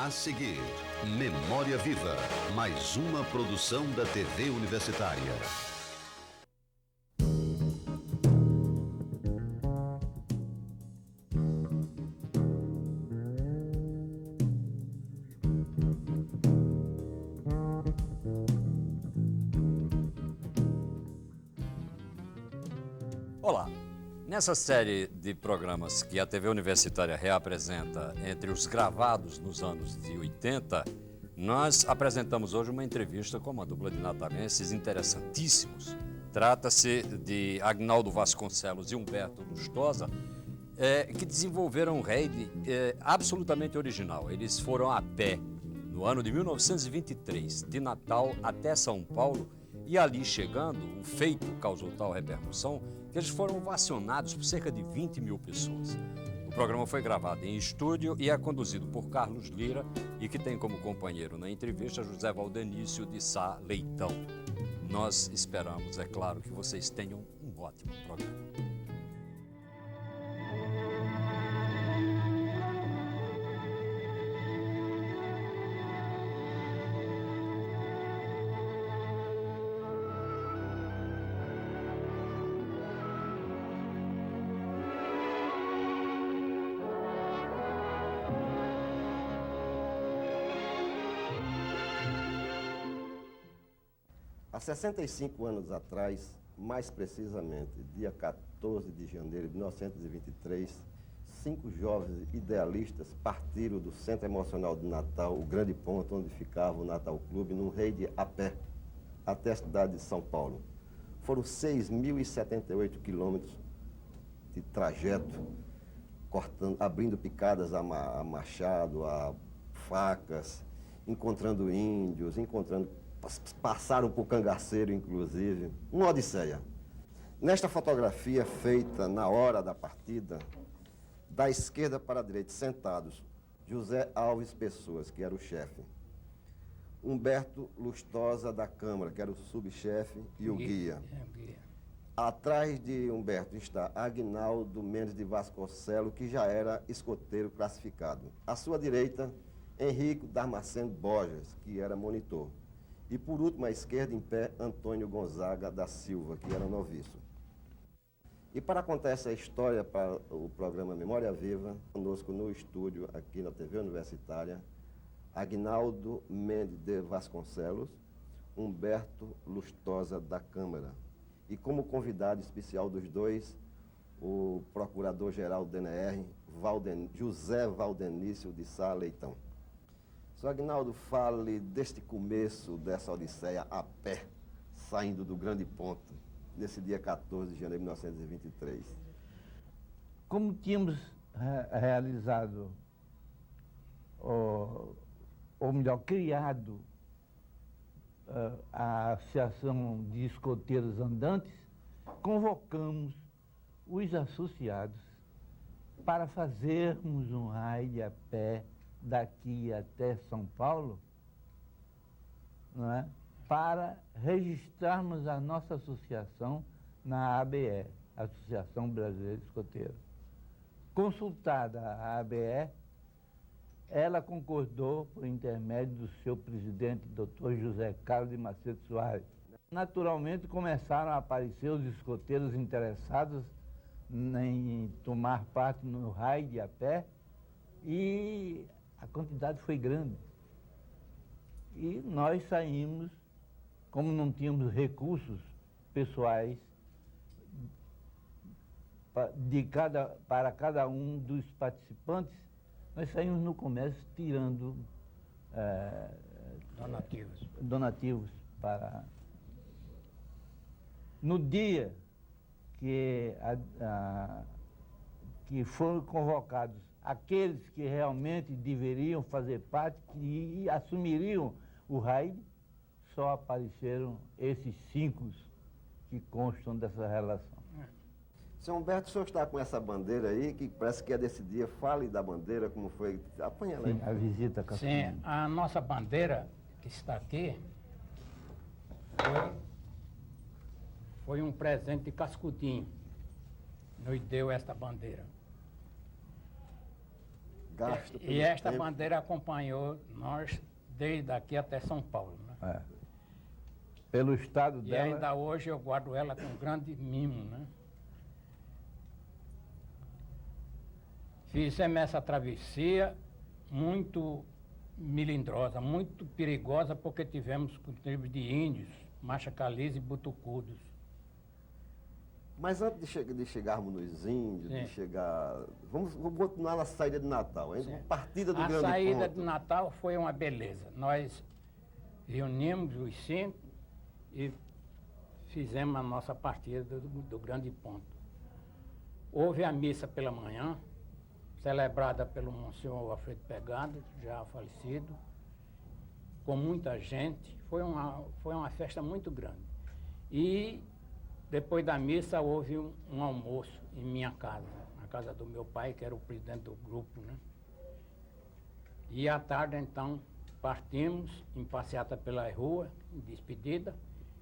A seguir, Memória Viva, mais uma produção da TV Universitária. Olá! Nessa série de programas que a TV Universitária reapresenta entre os gravados nos anos de 80, nós apresentamos hoje uma entrevista com uma dupla de natalenses interessantíssimos. Trata-se de Agnaldo Vasconcelos e Humberto Lustosa, que desenvolveram um raid absolutamente original. Eles foram a pé no ano de 1923, de Natal até São Paulo, e ali chegando, o feito causou tal repercussão que eles foram ovacionados por cerca de 20 mil pessoas. O programa foi gravado em estúdio e é conduzido por Carlos Lira e que tem como companheiro na entrevista José Valdenício de Sá Leitão. Nós esperamos, é claro, que vocês tenham um ótimo programa. Há 65 anos atrás, mais precisamente, dia 14 de janeiro de 1923, 5 jovens idealistas partiram do Centro Emocional de Natal, o grande ponto onde ficava o Natal Clube, num raid a pé, até a cidade de São Paulo. Foram 6.078 quilômetros de trajeto, abrindo picadas a machado, a facas, encontrando índios, passaram por cangaceiro, inclusive. Uma odisseia. Nesta fotografia feita na hora da partida, da esquerda para a direita, sentados, José Alves Pessoas, que era o chefe. Humberto Lustosa da Câmara, que era o subchefe e o guia. Atrás de Humberto está Agnaldo Mendes de Vasconcelos, que já era escoteiro classificado. À sua direita, Henrique Damasceno Borges, que era monitor. E por último, à esquerda, em pé, Antônio Gonzaga da Silva, que era noviço. E para contar essa história para o programa Memória Viva, conosco no estúdio, aqui na TV Universitária, Agnaldo Mendes de Vasconcelos, Humberto Lustosa da Câmara. E como convidado especial dos dois, o Procurador-Geral do DNR, José Valdenício de Sá Leitão. Sr. Agnaldo, fale deste começo dessa odisseia a pé, saindo do grande ponto, nesse dia 14 de janeiro de 1923. Como tínhamos realizado, ou melhor, criado a Associação de Escoteiros Andantes, convocamos os associados para fazermos um raid a pé daqui até São Paulo, não é? Para registrarmos a nossa associação na ABE, Associação Brasileira de Escoteiros. Consultada a ABE, ela concordou por intermédio do seu presidente, Dr. José Carlos de Macedo Soares. Naturalmente, começaram a aparecer os escoteiros interessados em tomar parte no raid a pé, e a quantidade foi grande. E nós saímos, como não tínhamos recursos pessoais para cada um dos participantes, nós saímos no comércio tirando donativos para... No dia que foram convocados aqueles que realmente deveriam fazer parte, que assumiriam o raid, só apareceram esses 5 que constam dessa relação. Senhor Humberto, o senhor está com essa bandeira aí, que parece que é desse dia. Fale da bandeira, como foi. Apanha lá. Sim, a visita. Sim, a nossa bandeira, que está aqui, foi um presente de Cascudim. Nos deu esta bandeira. gasto E esta tempo. bandeira acompanhou nós desde aqui até São Paulo, né? É. Pelo estado E dela. ainda hoje eu guardo ela com grande mimo, né? Fizemos essa travessia muito melindrosa, muito perigosa, porque tivemos com tribos de índios, Machacalis e Butucudos. Mas antes de chegarmos nos índios, Sim. de chegar... Vamos continuar na saída de Natal, hein? Sim. Partida do A Grande saída Ponto. de Natal foi uma beleza. Nós reunimos os 5 e fizemos a nossa partida do Grande Ponto. Houve a missa pela manhã, celebrada pelo Monsenhor Alfredo Pegado, já falecido, com muita gente. Foi uma festa muito grande. E depois da missa houve um almoço em minha casa, na casa do meu pai, que era o presidente do grupo, né? E à tarde, então, partimos em passeata pela rua, em despedida,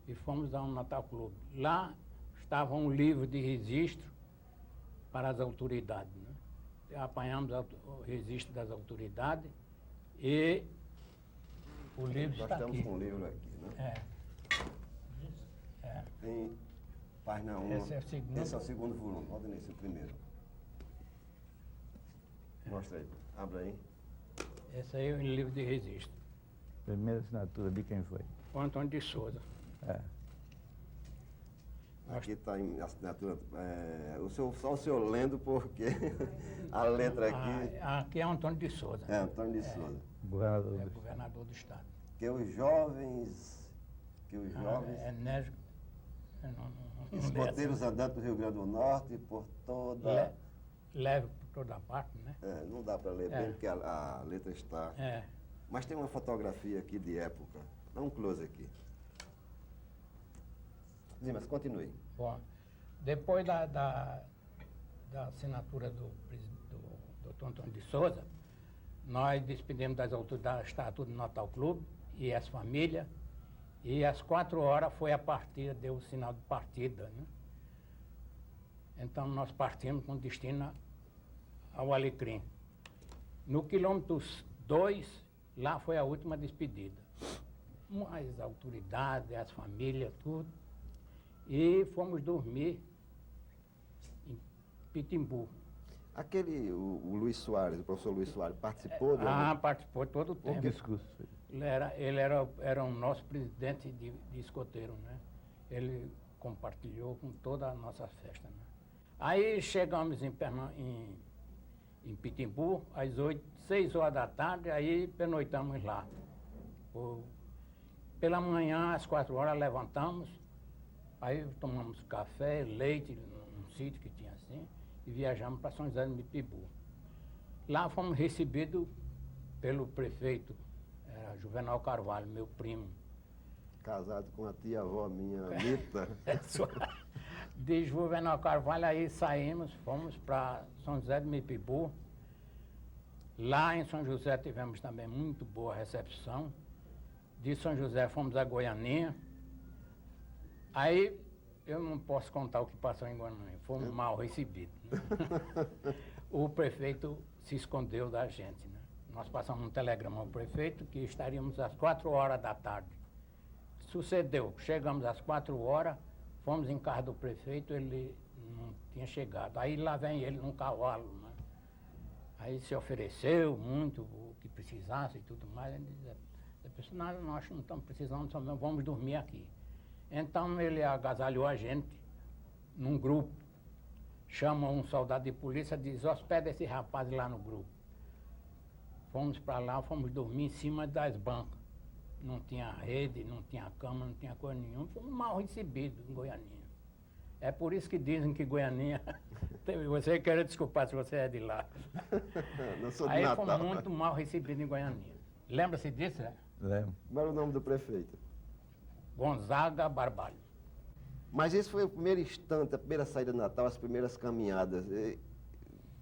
e fomos ao Natal Clube. Lá estava um livro de registro para as autoridades, né? Apanhamos o registro das autoridades e o livro Nós está estamos aqui. com um livro aqui, né? Tem página 1. Esse é o segundo. Esse é o segundo volume. Olha nesse, o primeiro. Mostra aí. Abre aí. Esse aí é o livro de registro. Primeira assinatura de quem foi? O Antônio de Souza. É. Aqui está em assinatura. Só o senhor lendo, porque a letra aqui Aqui é o Antônio de Souza. é Antônio de Souza. Governador É do governador do estado. Que os jovens. É Nésio. Não Escoteiros andando para o Rio Grande do Norte, por toda. leve por toda parte, né? Não dá para ler bem, porque a letra está. É. Mas tem uma fotografia aqui de época. Dá um close aqui. Sim, mas continue. Bom, depois da assinatura do Dr. Antônio de Souza, nós despedimos das autoridades da Estatuto do Natal Clube e as famílias, e às 4h foi a partida, deu o sinal de partida, né? Então nós partimos com destino ao Alecrim. No quilômetro 2, lá foi a última despedida. As autoridades, as famílias, tudo. E fomos dormir em Pitimbu. O Luiz Soares, o professor Luiz Soares, participou do. Participou todo o tempo. discurso. Ele era o nosso presidente de escoteiro, né? Ele compartilhou com toda a nossa festa, né? Aí chegamos em Pitimbu, às 6 horas da tarde, aí pernoitamos lá. Pela manhã, às 4 horas, levantamos, aí tomamos café, leite, num sítio que tinha assim, e viajamos para São José do Mipibu. Lá fomos recebidos pelo prefeito, era Juvenal Carvalho, meu primo. Casado com a tia-avó minha, Anitta. De Juvenal Carvalho, aí saímos, fomos para São José do Mipibu. Lá em São José tivemos também muito boa recepção. De São José fomos a Goianinha. Aí eu não posso contar o que passou em Goianinha, fomos mal recebidos, né? O prefeito se escondeu da gente, né? Nós passamos um telegrama ao prefeito que estaríamos às 4 horas da tarde. Sucedeu, chegamos às 4 horas, fomos em casa do prefeito, ele não tinha chegado. Aí lá vem ele num cavalo, né? Aí se ofereceu muito o que precisasse e tudo mais. Ele disse, nós não estamos precisando, vamos dormir aqui. Então ele agasalhou a gente num grupo, chama um soldado de polícia e diz, hospeda esse rapaz lá no grupo. Fomos para lá, fomos dormir em cima das bancas. Não tinha rede, não tinha cama, não tinha coisa nenhuma. Fomos mal recebidos em Goianinha. É por isso que dizem que Goianinha... Você quer desculpar se você é de lá. Não sou de Aí Natal. fomos muito mal recebidos em Goianinha. Lembra-se disso, né? Lembro. Como era o nome do prefeito? Gonzaga Barbalho. Mas esse foi o primeiro instante, a primeira saída de Natal, as primeiras caminhadas.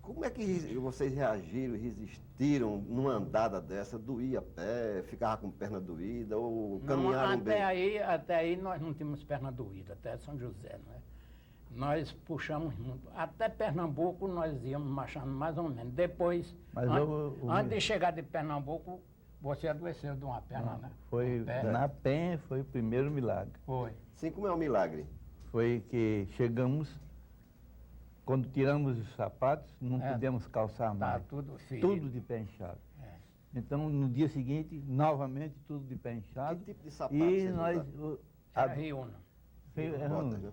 Como é que vocês reagiram, resistiram numa andada dessa? Doía a pé, ficava com perna doída ou caminharam Não, bem? até aí nós não tínhamos perna doída, até São José, não é? Nós puxamos muito. Até Pernambuco nós íamos marchando mais ou menos. Depois, Mas antes de chegar de Pernambuco, você adoeceu de uma perna, né? Foi Um pé. na Penha, foi o primeiro milagre. Foi. Sim, como é um milagre? Foi que chegamos, quando tiramos os sapatos, não pudemos calçar Tá mais. tudo ferido. Tudo de pé inchado. É. Então, no dia seguinte, novamente, tudo de pé inchado. Que tipo de sapato E vocês nós... usavam? Era Riuna. Botas, né?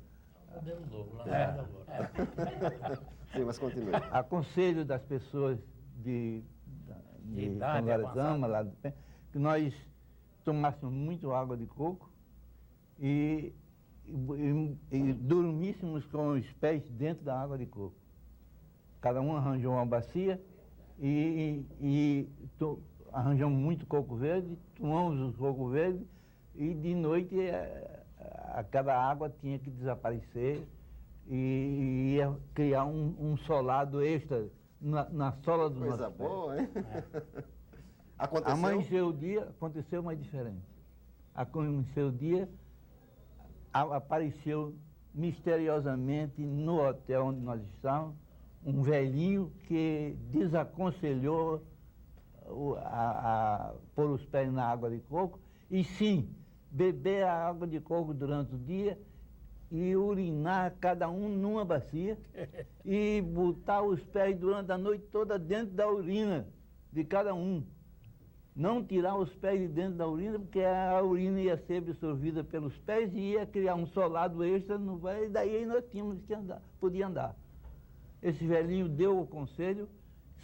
Modelo novo, lançado agora. Sim, mas continue. Aconselho das pessoas de Idade Congarazama, lá do Penha, que nós tomássemos muito água de coco e dormíssemos com os pés dentro da água de coco. Cada um arranjou uma bacia e arranjamos muito coco verde, tomamos o coco verde e de noite aquela água tinha que desaparecer e ia criar um solado extra na sola do Coisa nosso pé. boa, hein? Aconteceu? Amanheceu o dia, aconteceu mais diferente. Amanheceu o dia, apareceu misteriosamente no hotel onde nós estávamos, um velhinho que desaconselhou a pôr os pés na água de coco e sim, beber a água de coco durante o dia e urinar cada um numa bacia e botar os pés durante a noite toda dentro da urina de cada um. Não tirar os pés de dentro da urina, porque a urina ia ser absorvida pelos pés e ia criar um solado extra no pé, e daí nós tínhamos que andar, podia andar. Esse velhinho deu o conselho,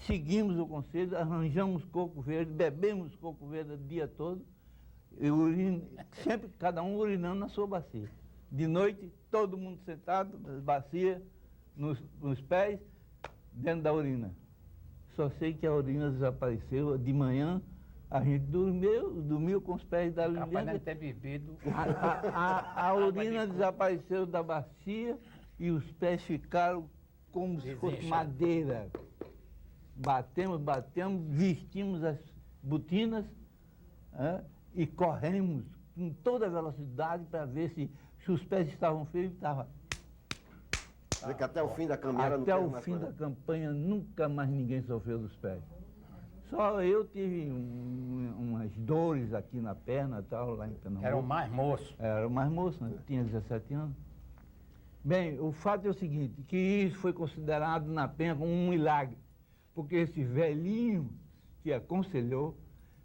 seguimos o conselho, arranjamos coco verde, bebemos coco verde o dia todo, e sempre cada um urinando na sua bacia. De noite, todo mundo sentado, nas bacias, nos pés, dentro da urina. Só sei que a urina desapareceu. De manhã, a gente dormiu com os pés da urina. Capaz de ter bebido. A urina desapareceu da bacia e os pés ficaram como se fosse madeira. Batemos, vestimos as botinas e corremos com toda a velocidade para ver se os pés estavam firmes. Estava. Quer dizer que até o fim da caminhada não Até teve o mais fim da problema. campanha, nunca mais ninguém sofreu dos pés. Só eu tive umas dores aqui na perna e tal, lá em Pernambuco. Era o mais moço. Era o mais moço, né? Tinha 17 anos. Bem, o fato é o seguinte, que isso foi considerado na Penha como um milagre, porque esse velhinho que aconselhou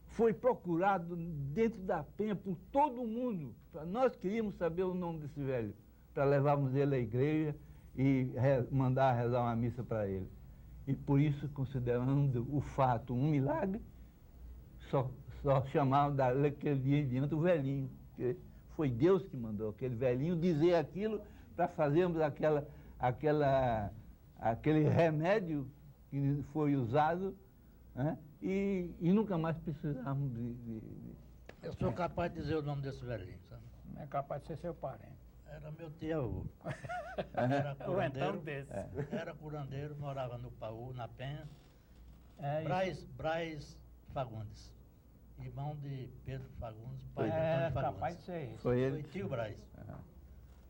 foi procurado dentro da Penha por todo mundo. Nós queríamos saber o nome desse velho, para levarmos ele à igreja e mandar rezar uma missa para ele. E por isso, considerando o fato um milagre, só chamavam daquele dia em diante o velhinho, porque foi Deus que mandou aquele velhinho dizer aquilo para fazermos aquele remédio que foi usado, né? E nunca mais precisamos de... Eu sou capaz de dizer o nome desse velhinho, sabe? É capaz de ser seu parente. Era meu tio-avô. Era Ou então curandeiro, desse. era curandeiro, morava no Paú, na Penha. É isso. Braz Fagundes, irmão de Pedro Fagundes, pai de É Antônio Fagundes. capaz de ser isso. Foi Foi ele. tio Braz.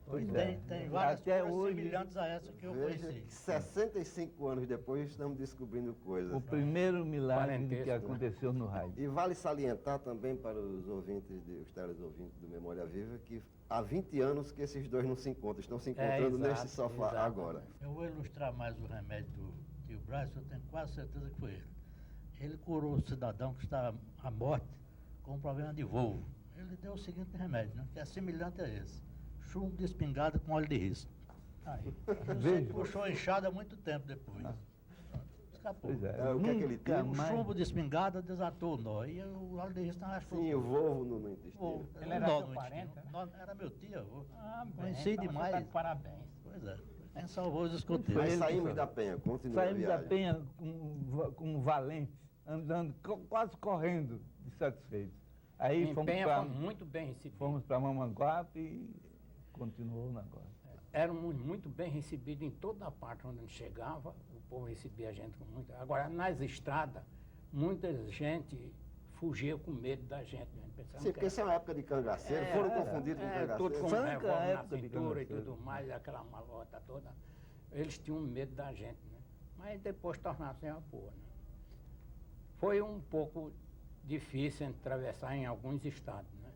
Pois E é. tem várias Até coisas hoje, semelhantes a essa que eu Veja conheci. que 65 anos depois estamos descobrindo coisas. O primeiro milagre Parentesco, que né? aconteceu no raio. E vale salientar também para os ouvintes, os teleouvintes do Memória Viva, que há 20 anos que esses dois não se encontram, estão se encontrando exato, neste sofá exato. agora. Eu vou ilustrar mais o remédio do tio Braz, eu tenho quase certeza que foi ele. Ele curou o cidadão que estava à morte com um problema de Volvo. Ele deu o seguinte remédio, né, que é semelhante a esse: chumbo de espingarda com óleo de risco. Aí. Ele puxou a enxada há muito tempo depois. Escapou. Pois é. É, o que é que ele Nunca tem? O mais- chumbo de espingarda desatou o nó e o óleo de risco não Sim, o Volvo no intestino. Volvo. Ele era nó seu no parente, intestino. né? Nó era meu tio, avô. Ah, bem, Conheci então você demais. tá de parabéns. Pois é. Quem salvou os Mas escoteiros. ele que saímos foi. da Penha, continua a Saímos da viagem. Penha com valente, andando, quase correndo, de satisfeitos. Aí Em fomos Penha para fomos muito bem recebidos. fomos para Mamanguape e continuou o negócio. Éramos muito bem recebidos em toda a parte onde a gente chegava, o povo recebia a gente com muito. Agora, nas estradas, muita gente fugia com medo da gente. Né? Pensando Sim, porque isso é uma época de cangaceiro, foram confundidos com cangaceiro. Todos com Franca revólver na época de cintura e cangaceiro. tudo mais, aquela malota toda. Eles tinham medo da gente, né? Mas depois tornaram-se uma boa, né? Foi um pouco difícil atravessar em alguns estados, né?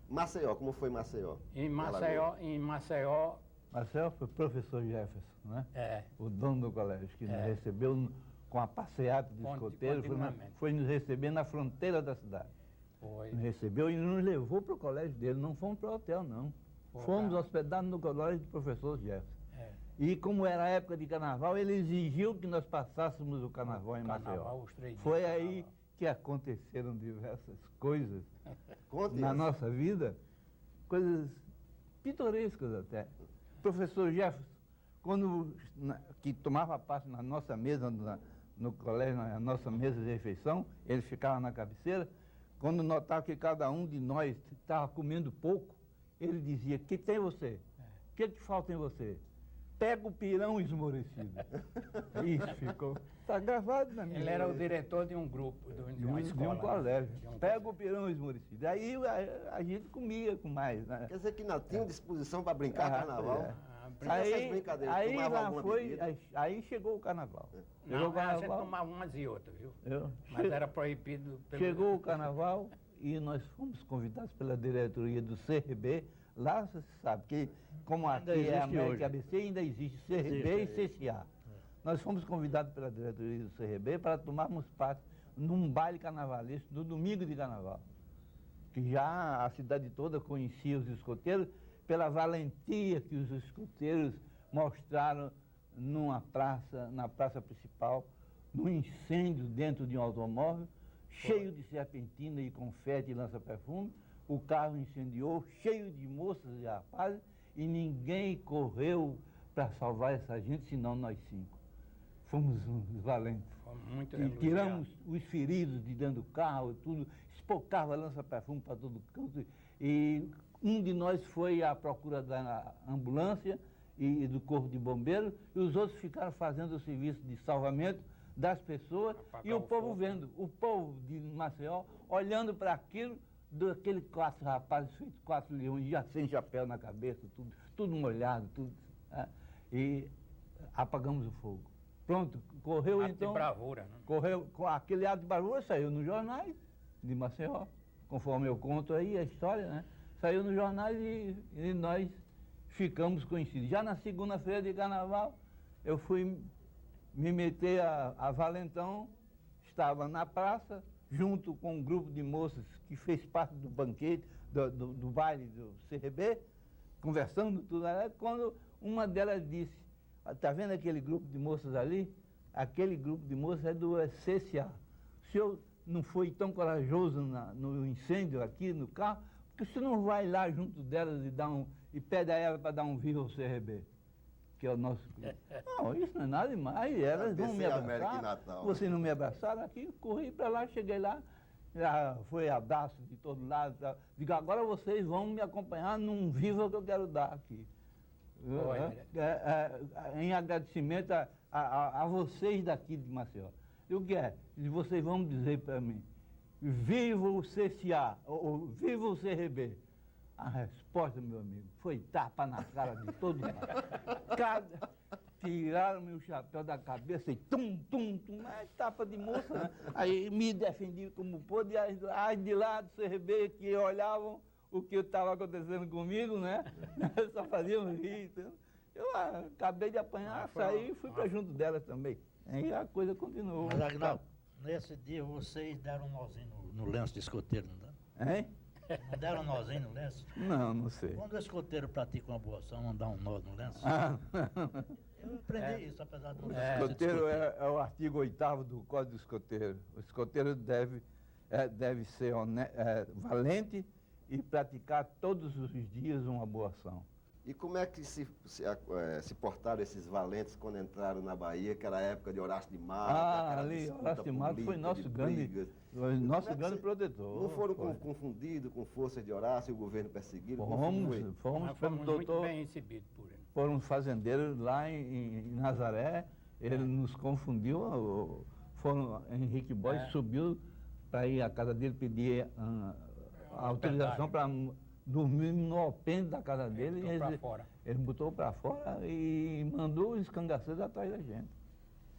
Maceió, como foi Maceió? Em Alagoas. Maceió, Marcel foi professor Jefferson, né? é, O dono do colégio, que nos recebeu com a passeata de escoteiro, Continuamente. foi nos receber na fronteira da cidade. foi. Nos recebeu e nos levou para o colégio dele, não fomos para o hotel, não. Foi, Fomos tá. hospedados no colégio do professor Jefferson. É. E como era a época de carnaval, ele exigiu que nós passássemos o carnaval em Carnaval, Maceió. os 3 dias Foi de aí carnaval. que aconteceram diversas coisas Conte na essa. nossa vida, coisas pitorescas até. Professor Jefferson, que tomava parte na nossa mesa, no colégio, na nossa mesa de refeição, ele ficava na cabeceira, quando notava que cada um de nós estava comendo pouco, ele dizia: "Que tem você? O que falta em você? Pega o pirão esmorecido." Isso ficou. Está gravado na minha Ele era o diretor de um grupo, de uma escola. de um colégio. né? De um Pega o pirão esmorecido. Aí a gente comia com mais, né? Quer dizer que não tinha disposição para brincar carnaval? é. Tinha essas brincadeiras, aí tomava lá alguma foi, bebida? aí chegou o carnaval. Chegou Não, o a gente carnaval, tomava umas e outras, viu? Mas che- era proibido pelo... chegou o carnaval e nós fomos convidados pela diretoria do CRB. Lá você sabe que, como Ainda aqui é existe América hoje. ABC, ainda existe CRB e CCA. Nós fomos convidados pela diretoria do CRB para tomarmos parte num baile carnavalesco no domingo de carnaval. Que já a cidade toda conhecia os escoteiros pela valentia que os escoteiros mostraram na praça principal, num incêndio dentro de um automóvel, cheio de serpentina e confete e lança-perfume. O carro incendiou, cheio de moças e rapazes, e ninguém correu para salvar essa gente, senão nós 5. Fomos uns valentes. Foi muito E elogiado. tiramos os feridos de dentro do carro, tudo, espocava lança-perfume para todo canto. E um de nós foi à procura da ambulância e do corpo de bombeiros, e os outros ficaram fazendo o serviço de salvamento das pessoas, Apagar e o o povo fogo. vendo, o povo de Maceió, olhando para aquilo, daqueles 4 rapazes feitos 4 leões, já sem chapéu na cabeça, tudo molhado, tudo. Né? E apagamos o fogo. Pronto, correu Ato de então. bravura, né? Correu, com aquele ato de bravura saiu nos jornais de Maceió, conforme eu conto aí a história, né? Saiu nos jornais e nós ficamos conhecidos. Já na segunda-feira de carnaval, eu fui me meter a valentão, estava na praça, junto com um grupo de moças que fez parte do banquete, do baile do CRB, conversando tudo, quando uma delas disse: "Está vendo aquele grupo de moças ali? Aquele grupo de moças é do CCA. O senhor não foi tão corajoso no incêndio aqui no carro, porque o senhor não vai lá junto delas e pede a ela para dar um viva ao CRB, que é o nosso clube." Não, isso não é nada demais, elas vão me ABC América e abraçar. Natal. Vocês não me abraçaram aqui, corri para lá, cheguei lá, já foi abraço de todo lado. Tá? Digo: "Agora vocês vão me acompanhar num viva que eu quero dar aqui." Olha. Em agradecimento a vocês daqui de Maceió. E o que é? E vocês vão dizer para mim: "Viva o CCA", ou "Viva o CRB". A resposta, meu amigo, foi tapa na cara de todo mundo. Tiraram meu chapéu da cabeça e tum, tapa de moça, né? Aí me defendi como pôde, e as de lá do CRB que olhavam o que estava acontecendo comigo, né? Só faziam rir. Então, eu acabei de apanhar, saí e fui para junto delas também. Aí a coisa continuou. Mas, Agnaldo, nesse dia vocês deram um nozinho no lenço de escoteiro, não dá? Hein? Não deram um nozinho no lenço? Não sei. Quando o escoteiro pratica uma boa ação, não dá um nó no lenço? Ah, Eu aprendi isso, apesar de não o ser escoteiro é o artigo 8º do Código do Escoteiro. O escoteiro deve ser valente e praticar todos os dias uma boa ação. E como é que se portaram esses valentes quando entraram na Bahia, que era a época de Horácio de Mata? aquela Ali, disputa Horácio de Mata foi política, nosso de grande, brigas? nosso Como é que grande você- protetor. Não foram Foi. confundidos com forças de Horácio e o governo perseguido? Como foi? Fomos Nós pelo fomos muito doutor, bem recebidos por ele. por um fazendeiro lá em Nazaré, ele nos confundiu, Henrique Boy subiu para ir à casa dele pedir a autorização para dormir no alpendre da casa dele. Botou pra fora. Ele botou para fora e mandou os cangaceiros atrás da gente.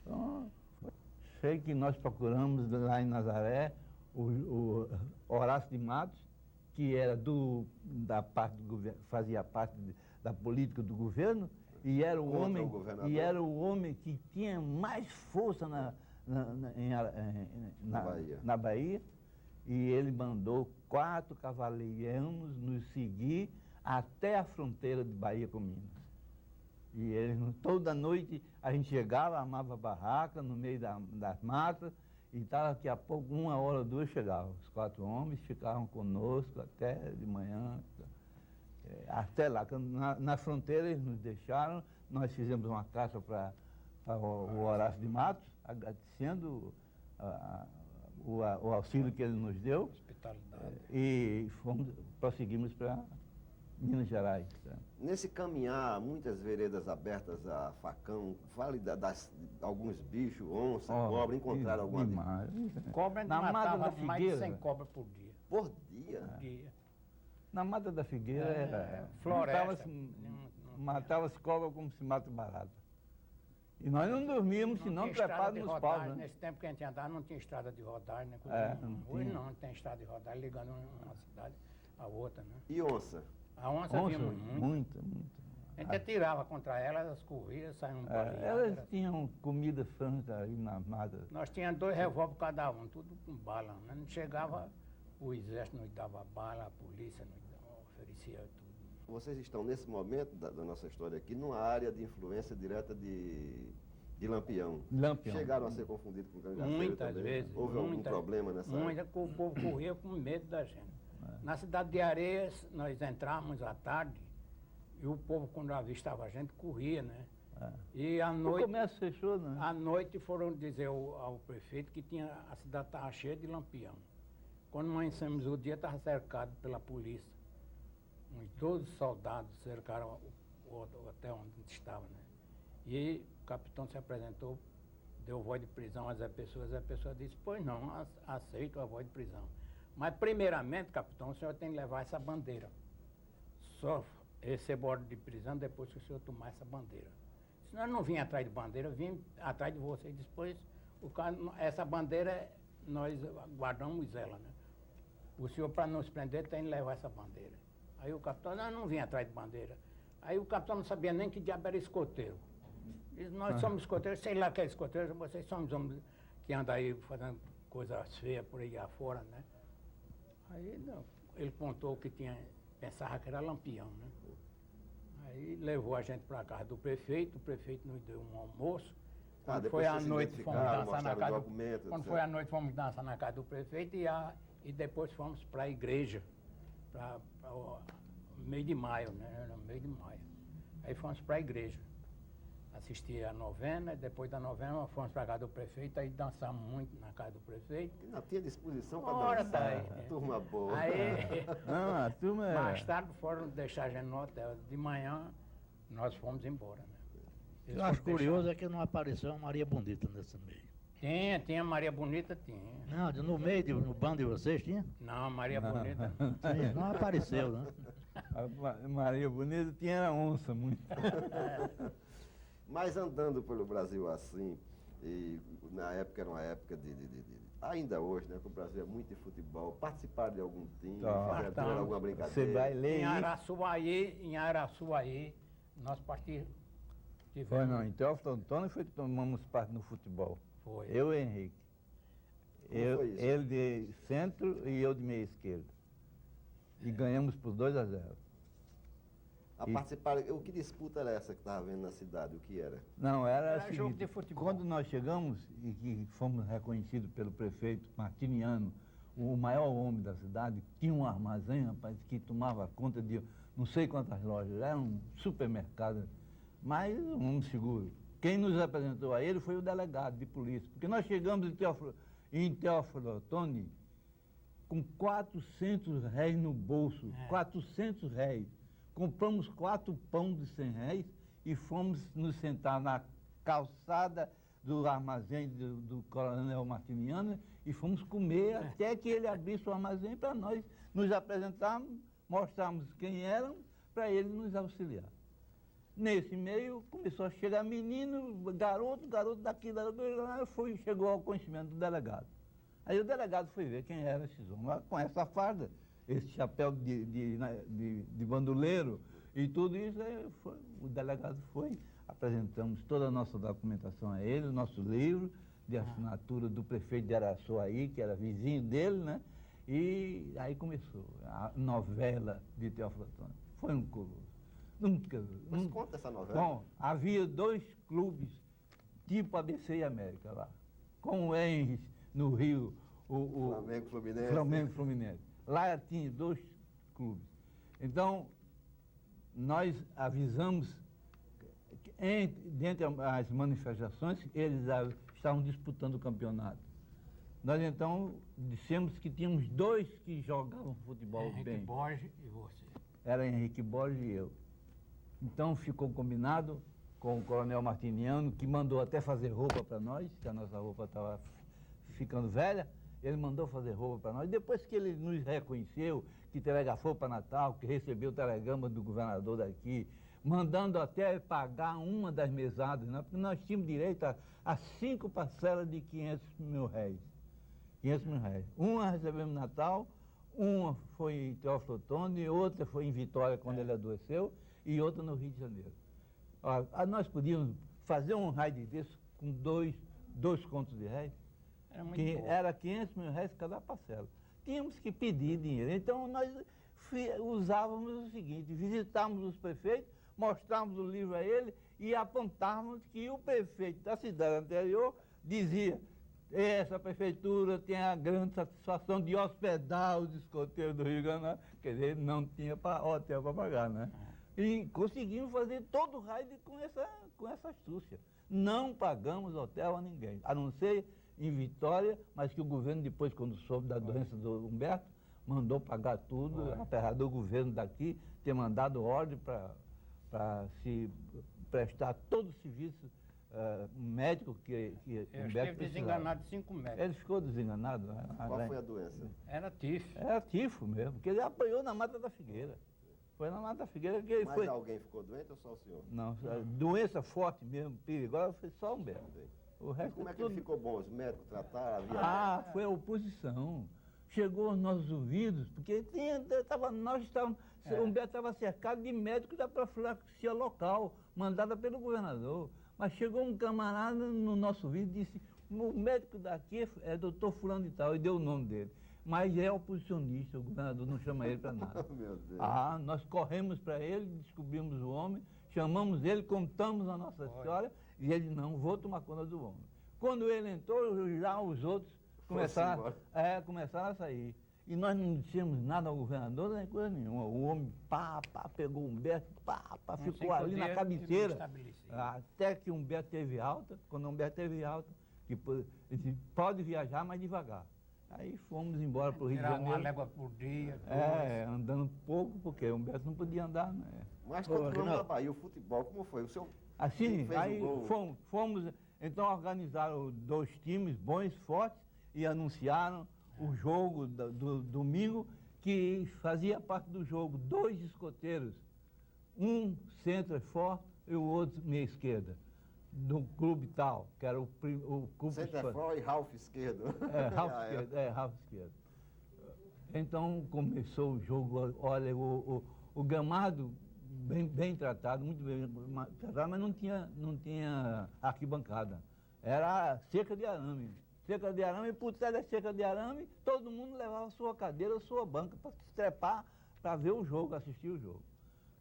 Então, sei que nós procuramos lá em Nazaré o Horácio de Matos, que era da parte do governo, fazia parte da política do governo, e era o homem que tinha mais força na Bahia, e ele mandou 4 cavalarianos nos seguir até a fronteira de Bahia com Minas. E eles, toda noite, a gente chegava, armava a barraca no meio das matas, e daqui a pouco, 1 hora ou 2, chegavam. Os 4 homens ficavam conosco até de manhã, até lá. Na fronteira eles nos deixaram, nós fizemos uma carta para o Horácio de Matos, agradecendo o auxílio que ele nos deu. Hospitalidade. E prosseguimos para Minas Gerais. Tá? Nesse caminhar, muitas veredas abertas a facão, fale alguns bichos, onça, cobra, encontraram alguma demais. Cobra, a gente Na Mata matava da mais de 100 Figueira. cobras por dia. por dia? Por dia. Na Mata da Figueira, Floresta. matava-se cobra como se mata barata. E nós não dormíamos, senão tinha estrada trepados de nos rodagem. paus, né? Nesse tempo que a gente andava, não tinha estrada de rodagem, né? Não Hoje tinha. não tem estrada de rodagem ligando uma cidade à outra, né? E onça? A onça Onça, vimos muito. muita. A gente atirava contra elas, elas corriam, saíam baleadas. Elas tinham comida franca aí na mata. Nós tínhamos 2 revólveres cada um, tudo com bala. Né? Não chegava, o exército nos dava bala, a polícia nos oferecia tudo. Vocês estão, nesse momento da nossa história aqui, numa área de influência direta de Lampião. Chegaram a ser confundidos com cangaceiro Muitas também? vezes. Houve algum problema nessa área? O povo corria com medo da gente. Na cidade de Areias, nós entramos à tarde e o povo, quando avistava a gente, corria, né? E à O noite, comércio fechou, né? à noite foram dizer ao prefeito que a cidade estava cheia de lampião. Quando amanhecemos o dia, estava cercado pela polícia. Uns 12 soldados cercaram o hotel onde a gente estava, né? E o capitão se apresentou, deu voz de prisão a Zé Pessoa. Zé Pessoa disse, pois não, aceito a voz de prisão. Mas, primeiramente, capitão, o senhor tem que levar essa bandeira. Só recebo ordem de prisão depois que o senhor tomar essa bandeira. Se nós não vim atrás de bandeira, vim atrás de você. Depois, essa bandeira, nós guardamos ela, né? O senhor, para nos prender, tem que levar essa bandeira. Aí o capitão, não vim atrás de bandeira. Aí o capitão não sabia nem que diabo era escoteiro. Diz, nós somos escoteiros, sei lá que é escoteiro, vocês somos homens que andam aí fazendo coisas feias por aí afora, né? Aí não, ele contou que pensava que era lampião, né? Aí levou a gente para a casa do prefeito, o prefeito nos deu um almoço. Quando foi à noite, fomos dançar na casa fomos dançar na casa do prefeito e depois fomos para a igreja, para o meio de maio, né? Era meio de maio. Aí fomos para a igreja. Assistir a novena, e depois da novena fomos para a casa do prefeito, aí dançamos muito na casa do prefeito. Não tinha disposição para dançar. Daí, né? Turma boa. Aí, Não, a turma mais tarde foram deixar a gente no hotel. De manhã, nós fomos embora, né? Eles Eu acho foram curioso é que não apareceu a Maria Bonita nesse meio. Tinha Maria Bonita, tinha. Não, no meio, no bando de vocês tinha? Não, Maria Bonita. Sim, não apareceu, né? A Maria Bonita tinha onça muito. Mas andando pelo Brasil assim, e na época era uma época ainda hoje, né? Que o Brasil é muito de futebol, participar de algum time, fazer alguma brincadeira. Você vai ler Em Araçuaí, nós partimos. Foi não, em Teófilo Antônio foi que tomamos parte no futebol. Foi. Eu e Henrique. Foi isso? Ele de centro e eu de meia esquerda. E ganhamos por 2-0. Participar, o que disputa era essa que estava vendo na cidade? O que era? Não, era Era jogo de futebol. Quando nós chegamos e que fomos reconhecidos pelo prefeito Martiniano, o maior homem da cidade, tinha um armazém, rapaz, que tomava conta de não sei quantas lojas, era um supermercado, mas um homem seguro. Quem nos apresentou a ele foi o delegado de polícia, porque nós chegamos em Teófilo Otoni com R$400 no bolso, R$400. Compramos 4 pão de R$100 e fomos nos sentar na calçada do armazém do Coronel Martiniano E fomos comer até que ele abrisse o armazém para nós nos apresentarmos, mostrarmos quem éramos, para ele nos auxiliar. Nesse meio, começou a chegar menino, garoto daqui, chegou ao conhecimento do delegado. Aí o delegado foi ver quem eram esses homens, com essa farda, esse chapéu de bandoleiro e tudo isso. Aí o delegado foi, apresentamos toda a nossa documentação a ele, o nosso livro de assinatura do prefeito de Araçuaí, que era vizinho dele, né? E aí começou a novela de Teófilo Otoni. Foi um colosso. Mas conta essa novela. Bom, havia 2 clubes, tipo ABC e América lá. Como é no Rio, o Flamengo Fluminense. Flamengo Fluminense. Lá tinha 2 clubes. Então, nós avisamos, dentre as manifestações, eles estavam disputando o campeonato. Nós, então, dissemos que tínhamos 2 que jogavam futebol bem. Henrique Borges e você. Era Henrique Borges e eu. Então ficou combinado com o coronel Martiniano, que mandou até fazer roupa para nós, que a nossa roupa estava ficando velha. Ele mandou fazer roupa para nós. Depois que ele nos reconheceu, que telegrafou para Natal, que recebeu o telegrama do governador daqui, mandando até pagar uma das mesadas, né? Porque nós tínhamos direito a 5 parcelas de 500 mil réis. 500 mil réis. Uma recebemos em Natal, uma foi em Teófilo Otoni, outra foi em Vitória, quando ele adoeceu, e outra no Rio de Janeiro. Nós podíamos fazer um raid desse com 2 contos de réis, que era 500 mil réis cada parcela. Tínhamos que pedir dinheiro. Então, nós usávamos o seguinte: visitávamos os prefeitos, mostrávamos o livro a ele e apontávamos que o prefeito da cidade anterior dizia: essa prefeitura tem a grande satisfação de hospedar os escoteiros do Rio Grande do Norte. Quer dizer, não tinha hotel para pagar, né? E conseguimos fazer todo o raid com essa astúcia. Não pagamos hotel a ninguém, a não ser em Vitória, mas que o governo, depois, quando soube da doença do Humberto, mandou pagar tudo, apesar do governo daqui ter mandado ordem para se prestar todo o serviço médico que Eu Humberto estive desenganado de 5 metros. Ele ficou desenganado. Qual foi a doença? Era tifo. Era tifo mesmo, porque ele apanhou na Mata da Figueira. Foi na Mata da Figueira que ele Mas foi... alguém ficou doente ou só o senhor? Não, doença forte mesmo, perigosa, foi só Humberto. O resto Como é que tudo... ele ficou bom? Os médicos trataram? Havia... Foi a oposição. Chegou aos nossos ouvidos, porque Humberto estava cercado de médicos da profilaxia local, mandada pelo governador. Mas chegou um camarada no nosso ouvido e disse: o médico daqui é doutor fulano e tal, e deu o nome dele. Mas é oposicionista, o governador não chama ele para nada. Meu Deus. Nós corremos para ele, descobrimos o homem, chamamos ele, contamos a nossa história, e ele: não, vou tomar conta do homem. Quando ele entrou, já os outros começaram a sair. E nós não dissemos nada ao governador, nem coisa nenhuma. O homem, pegou o Humberto, ficou ali na cabeceira. Até que o Humberto teve alta. Quando o Humberto teve alta, ele disse: pode viajar, mas devagar. Aí fomos embora para o Rio de Janeiro. Uma légua por dia. Andando pouco, porque o Humberto não podia andar, né? Mas continuamos na Bahia, o futebol, como foi? O senhor assim, fez aí o gol? fomos, então organizaram 2 times bons, fortes, e anunciaram o jogo do domingo, que fazia parte do jogo 2 escoteiros, um centro-for e o outro meia esquerda, do clube tal, que era o clube... Centro-for e Ralf esquerdo. Ralf esquerdo. Então começou o jogo, olha, o gramado bem tratado, muito bem tratado, mas não tinha arquibancada. Era cerca de arame. Cerca de arame, e por trás da cerca de arame, todo mundo levava sua cadeira, sua banca para se trepar, para ver o jogo, assistir o jogo.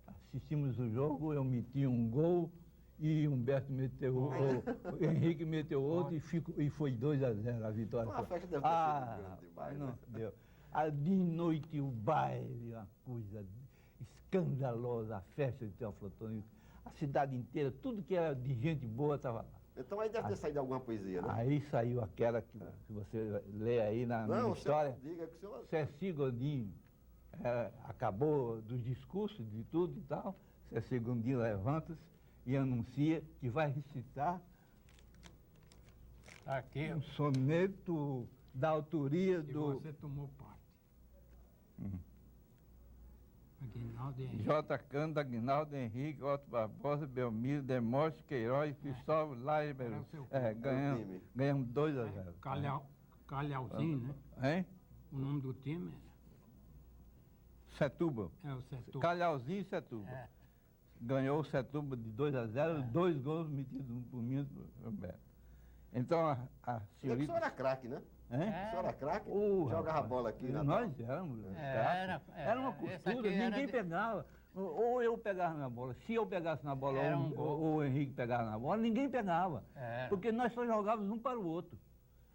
Assistimos o jogo, eu meti um gol, e Humberto meteu, o Henrique meteu outro, e foi 2-0 a vitória. A festa deve ter sido grande demais, não, né? deu. De noite o baile, uma coisa escandalosa, a festa de Teófilo Otoni, a cidade inteira, tudo que era de gente boa estava lá. Então aí deve ter saído alguma poesia, né? Aí saiu aquela que você lê aí na minha história. Diga que o senhor... Ceci Godinho acabou dos discursos, de tudo e tal. Ceci Godinho levanta-se e anuncia que vai recitar Aqui. um soneto da autoria E do você tomou parte. Aguinaldo Henrique. J. Cândido, Aguinaldo Henrique, Otto Barbosa, Belmiro, Demóstenes, Queiroz, Cristóvão, Laiber. Era o seu Ganhamos 2-0. Calhauzinho, né? Hein? O nome do time era. Setúbal. É o setor. Calhauzinho e Setúbal. É. Ganhou o Setúbal de 2-0, 2 gols metidos, um por mim e por Roberto. Então a O senhorita... senhor era craque, né? Hein? O senhor era craque? Rapaz, Jogava bola aqui na Nós éramos. Era uma costura, ninguém pegava. Ou eu pegava na bola. Se eu pegasse na bola, Era ou o Henrique pegava na bola, ninguém pegava. Porque nós só jogávamos um para o outro.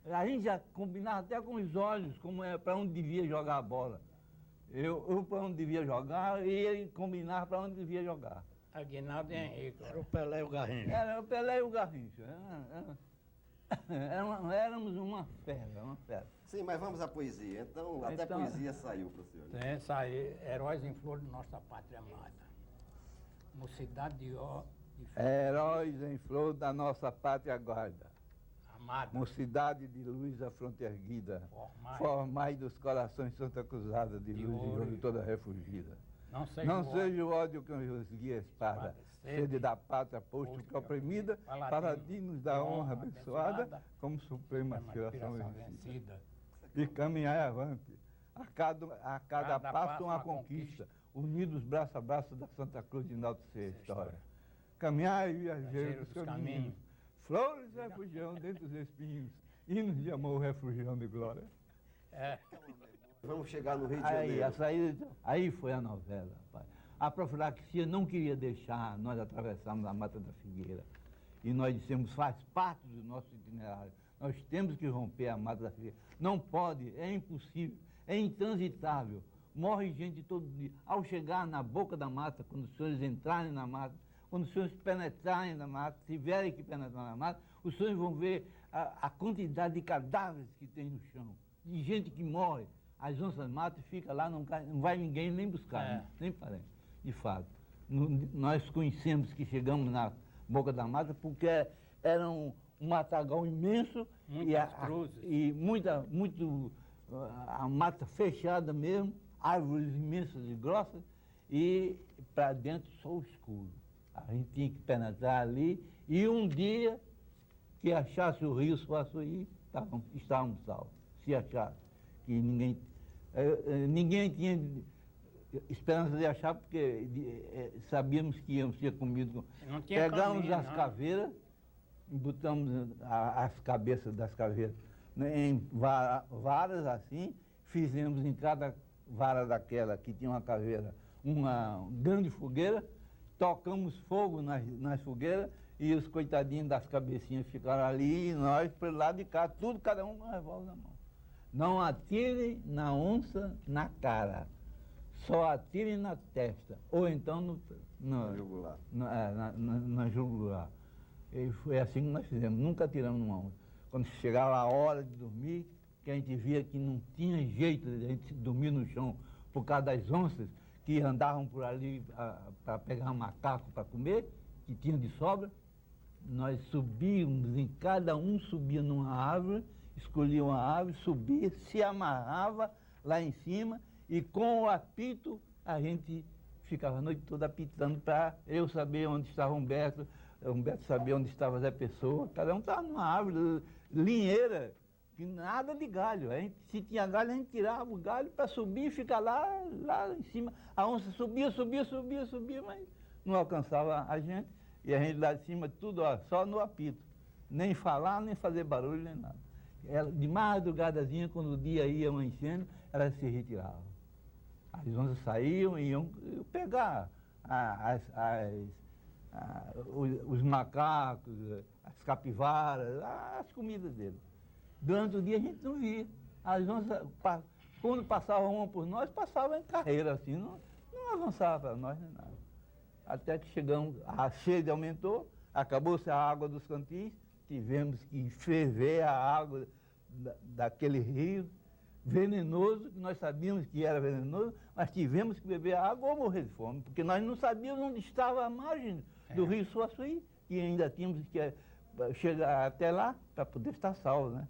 A gente já combinava até com os olhos, como é para onde devia jogar a bola. Eu para onde devia jogar e ele combinava para onde devia jogar. Aguinaldo Henrique. Era o Pelé e o Garrincha. Era o Pelé e o Garrincha. Éramos uma fera. Sim, mas vamos à poesia. Então, até Então, poesia saiu para o senhor. Né? Tem essa aí, Heróis em Flor de Nossa Pátria Amada. Mocidade de ó de flor Heróis em flor da nossa pátria guarda. amada. Mocidade de luz à fronte erguida. Formai dos corações Santa Cruzada de luz e ouro toda refugida. Não seja o ódio que os guia espada, sede da pátria posto que oprimida, paladinos da honra abençoada, como suprema aspiração vencida. E caminhai avante, a cada passo uma conquista, unidos braço a braço da Santa Cruz de enaltecer a história. Caminhai, viajeiros dos caminhos, flores refugiam dentro dos espinhos, hinos de amor, refugião de glória. Vamos chegar no Rio de Janeiro. Aí foi a novela, rapaz. A profilaxia não queria deixar nós atravessarmos a Mata da Figueira. E nós dissemos, faz parte do nosso itinerário. Nós temos que romper a Mata da Figueira. Não pode, é impossível, é intransitável. Morre gente todo dia. Ao chegar na boca da mata, quando os senhores entrarem na mata, quando os senhores penetrarem na mata, tiverem que penetrar na mata, os senhores vão ver a quantidade de cadáveres que tem no chão, de gente que morre. As onças matam e fica lá, não vai ninguém nem buscar, nem parente. De fato, nós conhecemos que chegamos na boca da mata porque era um matagal imenso a mata fechada mesmo, árvores imensas e grossas e para dentro só o escuro. A gente tinha que penetrar ali e um dia que achasse o rio Suaçuí, estávamos salvos, se achasse que ninguém tinha esperança de achar, porque sabíamos que íamos ser comidos. Pegamos as caveiras, botamos as cabeças das caveiras em varas assim, fizemos em cada vara daquela que tinha uma caveira, uma grande fogueira, tocamos fogo nas fogueiras e os coitadinhos das cabecinhas ficaram ali e nós pelo lado de cá, tudo, cada um com um revólver na mão. Não atire na onça na cara, só atire na testa, ou então na jugular. Na jugular. E foi assim que nós fizemos, nunca atiramos numa onça. Quando chegava a hora de dormir, que a gente via que não tinha jeito de a gente dormir no chão por causa das onças que andavam por ali para pegar macaco para comer, que tinha de sobra, nós subíamos, em cada um subia numa árvore, escolhia uma árvore, subia, se amarrava lá em cima e com o apito a gente ficava a noite toda apitando para eu saber onde estava Humberto sabia onde estava Zé Pessoa, cada um estava numa árvore linheira, que nada de galho. Se tinha galho, a gente tirava o galho para subir e ficar lá em cima. A onça subia, mas não alcançava a gente. E a gente lá de cima, tudo só no apito. Nem falar, nem fazer barulho, nem nada. Ela, de madrugadazinha, quando o dia ia amanhecendo, elas se retiravam. As onças saíam e iam pegar os macacos, as capivaras, as comidas deles. Durante o dia a gente não via. As onças, quando passavam uma por nós, passavam em carreira assim, não avançava para nós nem nada. Até que chegamos, a sede aumentou, acabou-se a água dos cantins, tivemos que ferver a água daquele rio venenoso, que nós sabíamos que era venenoso, mas tivemos que beber a água ou morrer de fome, porque nós não sabíamos onde estava a margem do rio Suaçuí, e ainda tínhamos que chegar até lá para poder estar salvo, né?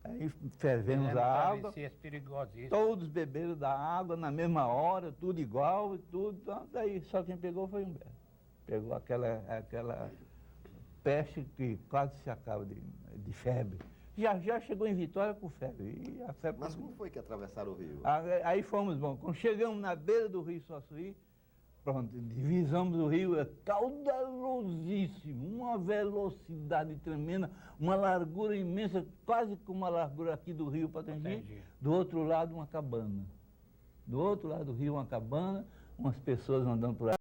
Aí fervemos a água, Travessias perigosíssimas. todos beberam da água na mesma hora, tudo igual e tudo. Então, daí só quem pegou foi Humberto. Pegou aquela peste que quase se acaba de febre. Já chegou em Vitória com febre. E a febre Mas como foi que atravessaram o rio? Aí fomos, bom, quando chegamos na beira do rio Suaçuí, pronto, divisamos o rio, é caudalosíssimo, uma velocidade tremenda, uma largura imensa, quase como a largura aqui do rio Patengi, do outro lado uma cabana. Do outro lado do rio uma cabana, umas pessoas andando por aí.